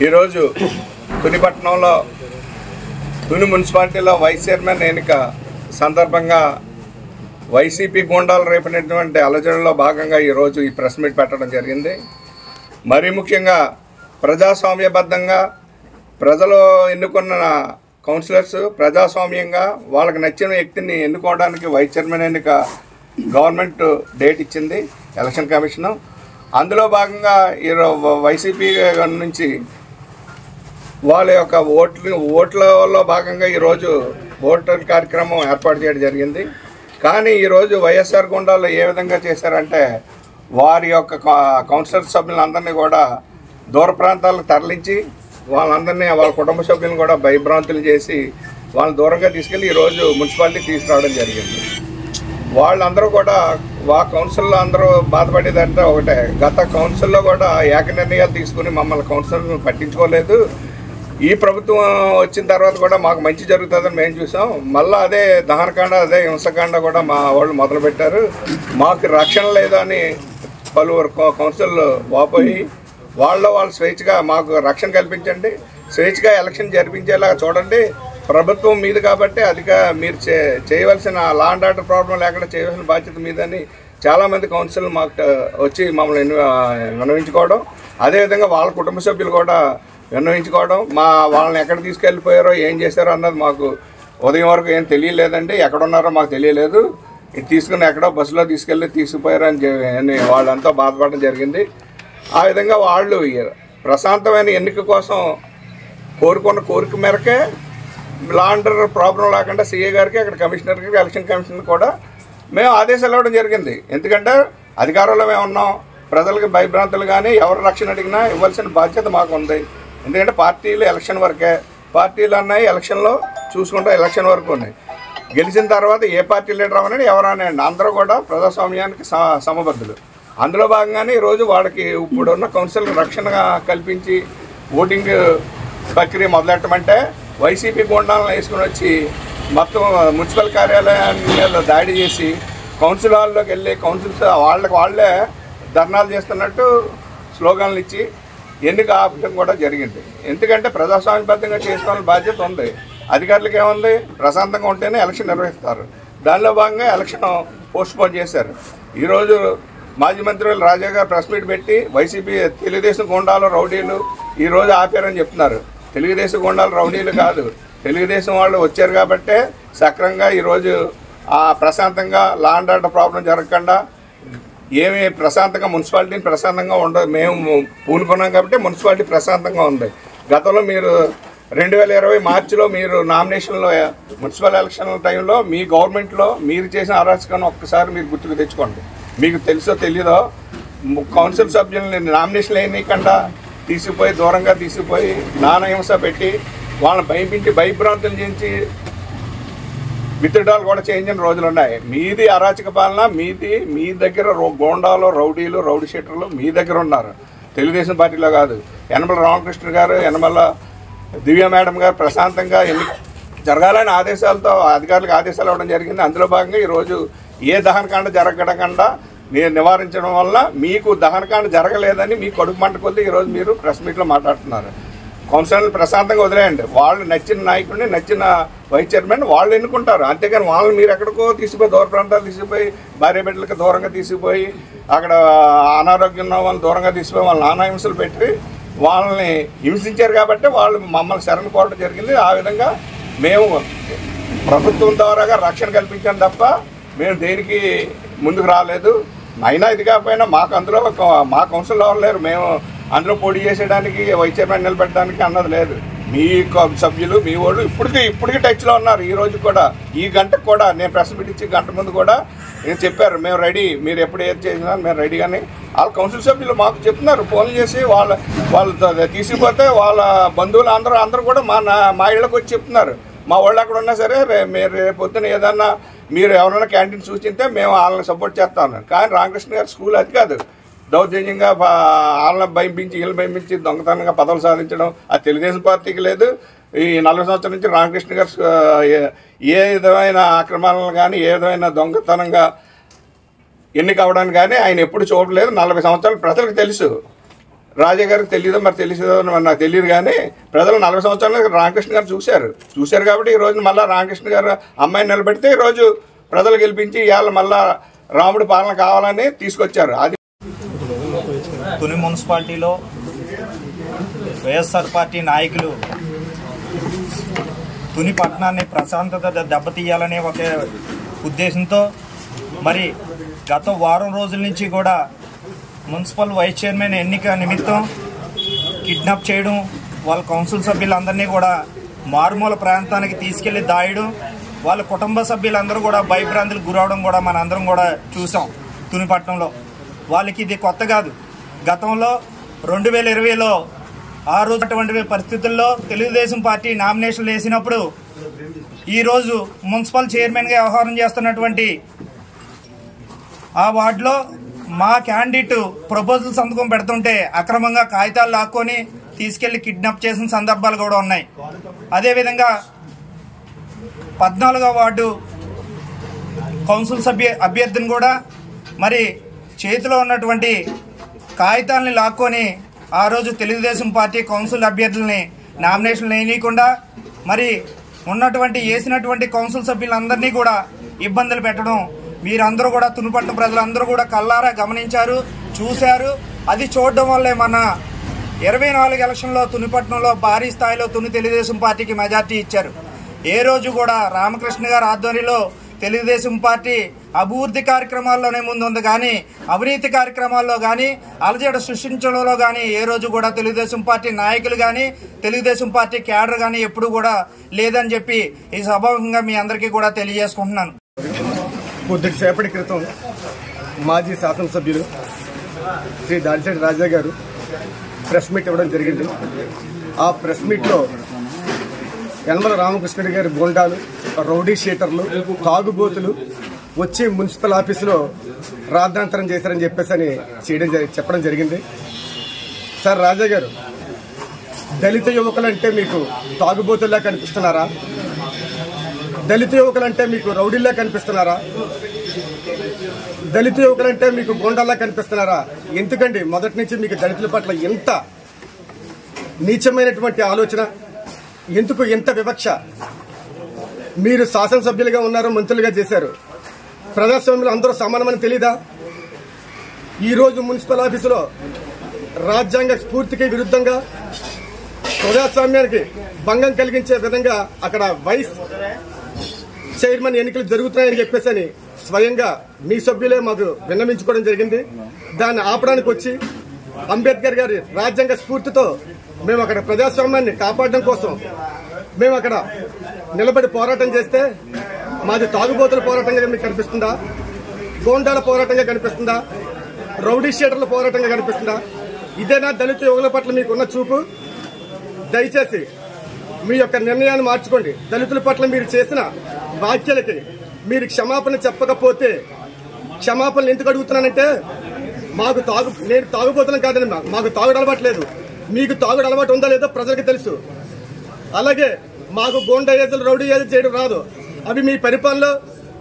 ఈరోజు తునిపట్నంలో తుని మున్సిపాలిటీలో vice chairman ఎన్నిక సందర్భంగా వైసీపీ గూండాలు రేపినటువంటి అలజడిలో భాగంగా ఈరోజు ఈ ప్రెస్ మీట్ పెట్టడం జరిగింది. మరీ ముఖ్యంగా ప్రజాస్వామ్యబద్ధంగా ప్రజలు ఎన్నుకున్న కౌన్సిలర్స్ ప్రజాస్వామ్యంగా వాళ్ళకి నచ్చిన వ్యక్తిని ఎన్నుకోవడానికి వైస్ చైర్మన్ ఎన్నిక గవర్నమెంట్ డేట్ ఇచ్చింది ఎలక్షన్ కమిషను. అందులో భాగంగా వైసీపీ నుంచి వాళ్ళ యొక్క ఓట్లలో భాగంగా ఈరోజు ఓటర్ కార్యక్రమం ఏర్పాటు చేయడం జరిగింది. కానీ ఈరోజు వైఎస్ఆర్ గుండాలు ఏ విధంగా చేశారంటే వారి యొక్క కౌన్సిలర్ సభ్యులందరినీ కూడా దూర ప్రాంతాలకు తరలించి వాళ్ళందరినీ వాళ్ళ కుటుంబ సభ్యులను కూడా భయభ్రాంతులు చేసి వాళ్ళని దూరంగా తీసుకెళ్ళి ఈరోజు మున్సిపాలిటీ తీసుకురావడం జరిగింది. వాళ్ళందరూ కూడా కౌన్సిల్లో అందరూ బాధపడేదంటే ఒకటే, గత కౌన్సిల్లో కూడా ఏక నిర్ణయాలు తీసుకుని మమ్మల్ని కౌన్సిల్ని పట్టించుకోలేదు. ఈ ప్రభుత్వం వచ్చిన తర్వాత కూడా మాకు మంచి జరుగుతుందని మేము చూసాం. మళ్ళీ అదే దహనకాండ అదే హింసకాండ కూడా మా వాళ్ళు మొదలుపెట్టారు. మాకు రక్షణ లేదని పలువురు కౌన్సిల్ వాపోయి వాళ్ళు స్వేచ్ఛగా మాకు రక్షణ కల్పించండి, స్వేచ్ఛగా ఎలక్షన్ జరిపించేలాగా చూడండి, ప్రభుత్వం మీద కాబట్టి అదిగా మీరు చేయవలసిన లా అండ్ ఆర్డర్ ప్రాబ్లం లేకుండా చేయవలసిన బాధ్యత మీదని చాలామంది కౌన్సిల్ మాకు వచ్చి మమ్మల్ని విన్నవించుకోవడం, అదేవిధంగా వాళ్ళ కుటుంబ సభ్యులు కూడా విన్నవించుకోవడం, వాళ్ళని ఎక్కడ తీసుకెళ్ళిపోయారో ఏం చేశారో అన్నది మాకు ఉదయం వరకు ఏం తెలియలేదండి. ఎక్కడున్నారో మాకు తెలియలేదు. తీసుకుని ఎక్కడో బస్సులో తీసుకుపోయారో అని వాళ్ళంతా బాధపడడం జరిగింది. ఆ విధంగా వాళ్ళు ప్రశాంతమైన ఎన్నిక కోసం కోరుకున్న కోరిక మేరకే లా అండ్ ఆర్డర్ ప్రాబ్లం లేకుండా సీఏ గారికి అక్కడ కమిషనర్కి ఎలక్షన్ కమిషన్ కూడా మేము ఆదేశాలు ఇవ్వడం జరిగింది. ఎందుకంటే అధికారంలో మేము ఉన్నాం, ప్రజలకు భయభ్రాంతులు కానీ ఎవరు రక్షణ అడిగినా ఇవ్వాల్సిన బాధ్యత మాకు ఉంది. ఎందుకంటే పార్టీలు ఎలక్షన్ వరకే, పార్టీలు అన్నాయి ఎలక్షన్లో చూసుకుంటే ఎలక్షన్ వరకు ఉన్నాయి. గెలిచిన తర్వాత ఏ పార్టీ లీడర్ అవ్వనని ఎవరనేయండి, అందరూ కూడా ప్రజాస్వామ్యానికి సమబద్ధులు. అందులో భాగంగానే ఈరోజు వాళ్ళకి ఇప్పుడున్న కౌన్సిల్ రక్షణ కల్పించి ఓటింగ్ ప్రక్రియ మొదలెట్టమంటే వైసీపీ గుండాలను వేసుకుని వచ్చి మొత్తం మున్సిపల్ కార్యాలయాన్ని మీద దాడి చేసి కౌన్సిల్ హాల్లోకి వెళ్ళి కౌన్సిల్స్ వాళ్ళే ధర్నాలు చేస్తున్నట్టు స్లోగన్లు ఇచ్చి ఎన్నిక ఆపడం కూడా జరిగింది. ఎందుకంటే ప్రజాస్వామ్యబద్ధంగా చేసుకోవాల్సిన బాధ్యత ఉంది. అధికారులకు ఏముంది, ప్రశాంతంగా ఉంటేనే ఎలక్షన్ నిర్వహిస్తారు. దానిలో భాగంగా ఎలక్షన్ పోస్ట్పోన్ చేశారు. ఈరోజు మాజీ మంత్రి రాజా గారు ప్రెస్ మీట్ పెట్టి వైసీపీ తెలుగుదేశం గుండాలు రౌడీలు ఈరోజు ఆపారని చెప్తున్నారు. తెలుగుదేశం గుండాలు రౌడీలు కాదు, తెలుగుదేశం వాళ్ళు వచ్చారు కాబట్టే సక్రంగా ఈరోజు ప్రశాంతంగా లా అండ్ ఆర్డర్ ప్రాబ్లం జరగకుండా ఏమి ప్రశాంతంగా మున్సిపాలిటీని ప్రశాంతంగా ఉండదు. మేము పూనుకున్నాం కాబట్టి మున్సిపాలిటీ ప్రశాంతంగా ఉంది. గతంలో మీరు 2020 మార్చిలో మీరు నామినేషన్లో మున్సిపల్ ఎలక్షన్ టైంలో మీ గవర్నమెంట్లో మీరు చేసిన అరాచకాన్ని ఒక్కసారి మీరు గుర్తుకు తెచ్చుకోండి. మీకు తెలుసో తెలీదో కౌన్సిల్ సభ్యులని నామినేషన్లు వేయకుండా తీసుకుపోయి దూరంగా తీసుకుపోయి నానహింస పెట్టి వాళ్ళని భయపించి భయభ్రాంతులు చేయించి విత్డ్రాలు కూడా చేయించిన రోజులు ఉన్నాయి. మీది అరాచక పాలన, మీ దగ్గర గోండాలు రౌడీలు రౌడీ షీటర్లు మీ దగ్గర ఉన్నారు, తెలుగుదేశం పార్టీలో కాదు. యనమల రామకృష్ణ గారు, యనమల దివ్య మేడం గారు ప్రశాంతంగా జరగాలని ఆదేశాలతో అధికారులకు ఆదేశాలు ఇవ్వడం జరిగింది. అందులో భాగంగా ఈరోజు ఏ దహనకాండ జరగకుండా మీరు నివారించడం వల్ల మీకు దహనకాండ జరగలేదని మీ కడుపు మంట కొద్దీ ఈరోజు మీరు ప్రెస్ మీట్లో మాట్లాడుతున్నారు. కౌన్సిలర్లు ప్రశాంతంగా వదిలేయండి. వాళ్ళు నచ్చిన నాయకుడిని నచ్చిన వైస్ చైర్మన్ వాళ్ళు ఎన్నుకుంటారు. అంతేగాని వాళ్ళని మీరు ఎక్కడికో తీసుకుపోయి దూర ప్రాంతాలు తీసుకుపోయి భార్య బిడ్డలకు దూరంగా తీసుకుపోయి అక్కడ అనారోగ్యం ఉన్న వాళ్ళని దూరంగా తీసుకుపోయి వాళ్ళని నానాహింసలు పెట్టి వాళ్ళని హింసించారు కాబట్టి వాళ్ళు మమ్మల్ని శరణు కోరడం జరిగింది. ఆ విధంగా మేము ప్రభుత్వం ద్వారాగా రక్షణ కల్పించాం తప్ప మేము దేనికి ముందుకు రాలేదు. అయినా ఇది కాకపోయినా మాకు అందులో మా కౌన్సిల్లో ఎవరు లేరు, మేము అందులో పోటీ చేసేయడానికి వైస్ చైర్మన్ నిలబెట్టడానికి అన్నది లేదు. మీ సభ్యులు మీ వాళ్ళు ఇప్పటికీ టచ్లో ఉన్నారు. ఈ రోజు కూడా ఈ గంటకు కూడా నేను ప్రెస్ మీట్ ఇచ్చి గంట ముందు కూడా నేను చెప్పారు మేము రెడీ, మీరు ఎప్పుడు ఏది చేసినా మేము రెడీ. కానీ వాళ్ళ కౌన్సిల్ సభ్యులు మాకు చెప్తున్నారు, ఫోన్లు చేసి వాళ్ళు తీసుకుపోతే వాళ్ళ బంధువులు అందరూ కూడా మా ఇళ్ళకి వచ్చి చెప్తున్నారు. మా వాళ్ళు అక్కడ ఉన్నా సరే మీరు రేపు పొద్దున ఏదన్నా మీరు ఎవరైనా క్యాంటీన్ సూచిస్తే మేము వాళ్ళని సపోర్ట్ చేస్తాను. కానీ రామకృష్ణ గారి స్కూల్ అది కాదు, దౌర్జన్యంగా వాళ్ళని భయపించి వీళ్ళు భయపించి దొంగతనంగా పదవులు సాధించడం అది తెలుగుదేశం పార్టీకి లేదు. ఈ 40 సంవత్సరాల నుంచి రామకృష్ణ గారు ఏ విధమైన ఆక్రమణలు కానీ ఏ విధమైన దొంగతనంగా ఎన్నిక అవ్వడానికి కానీ ఆయన ఎప్పుడు చూడలేదు. 40 సంవత్సరాలు ప్రజలకు తెలుసు. రాజా గారికి తెలియదో మరి తెలిసేదో మరి నాకు తెలియదు, కానీ ప్రజలు 40 సంవత్సరాలు రామకృష్ణ గారు చూశారు కాబట్టి ఈ రోజు మళ్ళీ రామకృష్ణ గారు అమ్మాయిని నిలబెడితే ఈరోజు ప్రజలు గెలిపించి ఇవాళ మళ్ళా రాముడి పాలన కావాలని తీసుకొచ్చారు. అది తుని మున్సిపాలిటీలో వైఎస్ఆర్ పార్టీ నాయకులు తుని పట్టణాన్ని ప్రశాంతత దెబ్బతీయాలనే ఒక ఉద్దేశంతో మరి గత వారం రోజుల నుంచి కూడా మున్సిపల్ వైస్ చైర్మన్ ఎన్నిక నిమిత్తం కిడ్నాప్ చేయడం, వాళ్ళ కౌన్సిల్ సభ్యులందరినీ కూడా మారుమూల ప్రాంతానికి తీసుకెళ్లి దాయడం, వాళ్ళ కుటుంబ సభ్యులందరూ కూడా భయభ్రాంతులకు గురవడం కూడా మన అందరం కూడా చూసాం తుని పట్టణంలో. వాళ్ళకి ఇది కొత్త కాదు. గతంలో 2020లో ఆ రోజు అటువంటి పరిస్థితుల్లో తెలుగుదేశం పార్టీ నామినేషన్లు వేసినప్పుడు ఈరోజు మున్సిపల్ చైర్మన్గా వ్యవహారం చేస్తున్నటువంటి ఆ వార్డులో మా క్యాండిడేట్ ప్రపోజల్ సంతకం పెడుతుంటే అక్రమంగా కాగితాలు లాక్కొని తీసుకెళ్లి కిడ్నాప్ చేసిన సందర్భాలు కూడా ఉన్నాయి. అదేవిధంగా 14వ వార్డు కౌన్సిల్ అభ్యర్థిని కూడా మరి చేతిలో ఉన్నటువంటి కాగితాలని లాక్కొని ఆ రోజు తెలుగుదేశం పార్టీ కౌన్సిల్ అభ్యర్థుల్ని నామినేషన్లు వేయనీయకుండా మరి వేసినటువంటి కౌన్సిల్ సభ్యులందరినీ కూడా ఇబ్బందులు పెట్టడం మీరందరూ కూడా తునిపట్నం ప్రజలందరూ కూడా కళ్ళారా గమనించారు, చూశారు. అది చూడడం వల్లే మన 24 ఎలక్షన్లో తునిపట్నంలో భారీ స్థాయిలో తుని తెలుగుదేశం పార్టీకి మెజార్టీ ఇచ్చారు. ఏ రోజు కూడా రామకృష్ణ గారి ఆధ్వర్యంలో తెలుగుదేశం పార్టీ అభివృద్ధి కార్యక్రమాల్లోనే ముందుంది, కానీ అవినీతి కార్యక్రమాల్లో కానీ అలజడ సృష్టించడంలో కానీ ఏ రోజు కూడా తెలుగుదేశం పార్టీ నాయకులు కానీ తెలుగుదేశం పార్టీ క్యాడర్ కానీ ఎప్పుడు కూడా లేదని చెప్పి ఈ సభాముఖంగా మీ అందరికీ కూడా తెలియజేసుకుంటున్నాను. కొద్దిసేపటి క్రితం మాజీ శాసనసభ్యులు శ్రీ దాడిశెట్టి రాజా గారు ప్రెస్ మీట్ ఇవ్వడం జరిగింది. ఆ ప్రెస్ మీట్లో యనమల రామకృష్ణుడి గారి గోండాలు, రౌడీ షీటర్లు, తాగుబోతులు వచ్చి మున్సిపల్ ఆఫీసులో రాద్ధాంతరం చేశారని చెప్పేసి చెప్పడం జరిగింది. సార్ రాజా గారు, దళిత యువకులంటే మీకు తాగుబోతుల్లా కనిపిస్తున్నారా? దళిత యువకులంటే మీకు రౌడీల్లా కనిపిస్తున్నారా? దళిత యువకులంటే మీకు గోండాల్లా కనిపిస్తున్నారా? ఎందుకండి మొదటి నుంచి మీకు దళితుల పట్ల ఎంత నీచమైనటువంటి ఆలోచన, ఎందుకు ఎంత వివక్ష? మీరు శాసనసభ్యులుగా ఉన్నారు, మంత్రులుగా చేశారు. ప్రజాస్వామ్యంలో అందరూ సమానమని తెలీదా? ఈరోజు మున్సిపల్ ఆఫీసులో రాజ్యాంగ స్ఫూర్తికి విరుద్ధంగా ప్రజాస్వామ్యానికి భంగం కలిగించే విధంగా అక్కడ వైస్ చైర్మన్ ఎన్నికలు జరుగుతున్నాయని చెప్పేసి స్వయంగా మీ సభ్యులే మాకు విన్నవించుకోవడం జరిగింది. దాన్ని ఆపడానికి వచ్చి అంబేద్కర్ గారి రాజ్యాంగ స్ఫూర్తితో మేము అక్కడ ప్రజాస్వామ్యాన్ని కాపాడడం కోసం మేము అక్కడ నిలబడి పోరాటం చేస్తే మాది తాగుబోతుల పోరాటంగా మీకు కనిపిస్తుందా? గోండాల పోరాటంగా కనిపిస్తుందా? రౌడీ షీటర్ల పోరాటంగా కనిపిస్తుందా? ఇదేనా దళిత యువకుల పట్ల మీకున్న చూపు? దయచేసి మీ యొక్క నిర్ణయాన్ని మార్చుకోండి. దళితుల పట్ల మీరు చేసిన వ్యాఖ్యలకి మీరు క్షమాపణ చెప్పకపోతే, క్షమాపణలు ఎందుకు అడుగుతున్నానంటే నేను తాగుబోతున్నాను కాదండి, మాకు తాగుడు అలవాటు లేదు. మీకు తాగుడు అలవాటు ఉందా లేదో ప్రజలకు తెలుసు. అలాగే మాకు గోండాయేజీలు, రౌడీయేజీలు చేయడం రాదు. అవి మీ పరిపాలనలో,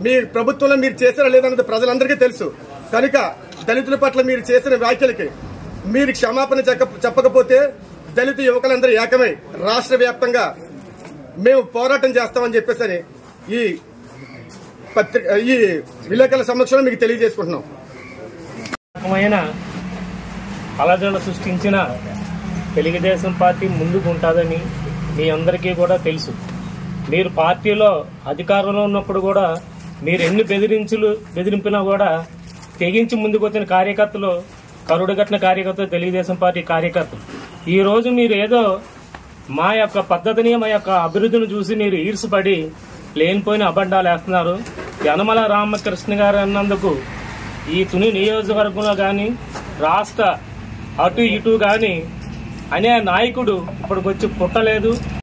మీ ప్రభుత్వంలో మీరు చేసారా లేదన్నది ప్రజలందరికీ తెలుసు. కనుక దళితుల పట్ల మీరు చేసిన వ్యాఖ్యలకి మీరు క్షమాపణ చెప్పకపోతే దళిత యువకులందరూ ఏకమై రాష్ట్ర వ్యాప్తంగా మేము పోరాటం చేస్తామని చెప్పేసి ఈ విలేకరుల సమక్షంలో మీకు తెలియజేసుకుంటున్నాం. అలజడ సృష్టించిన తెలుగుదేశం పార్టీ ముందుకు ఉంటుందని మీ అందరికీ కూడా తెలుసు. మీరు పార్టీలో అధికారంలో ఉన్నప్పుడు కూడా మీరు ఎన్ని బెదిరింపినా కూడా తెగించి ముందుకు వచ్చిన కార్యకర్తలు, కరుడుగట్టిన కార్యకర్తలు, తెలుగుదేశం పార్టీ కార్యకర్తలు. ఈ రోజు మీరు ఏదో మా యొక్క పద్ధతిని, మా యొక్క అభివృద్ధిని చూసి మీరు ఈర్సుపడి లేనిపోయిన అబద్ధాలు వేస్తున్నారు. యనమల రామకృష్ణ గారు అన్నందుకు ఈ తుని నియోజకవర్గంలో కానీ రాష్ట్ర అటు ఇటు కానీ అనే నాయకుడు ఇప్పటికొచ్చి పుట్టలేదు.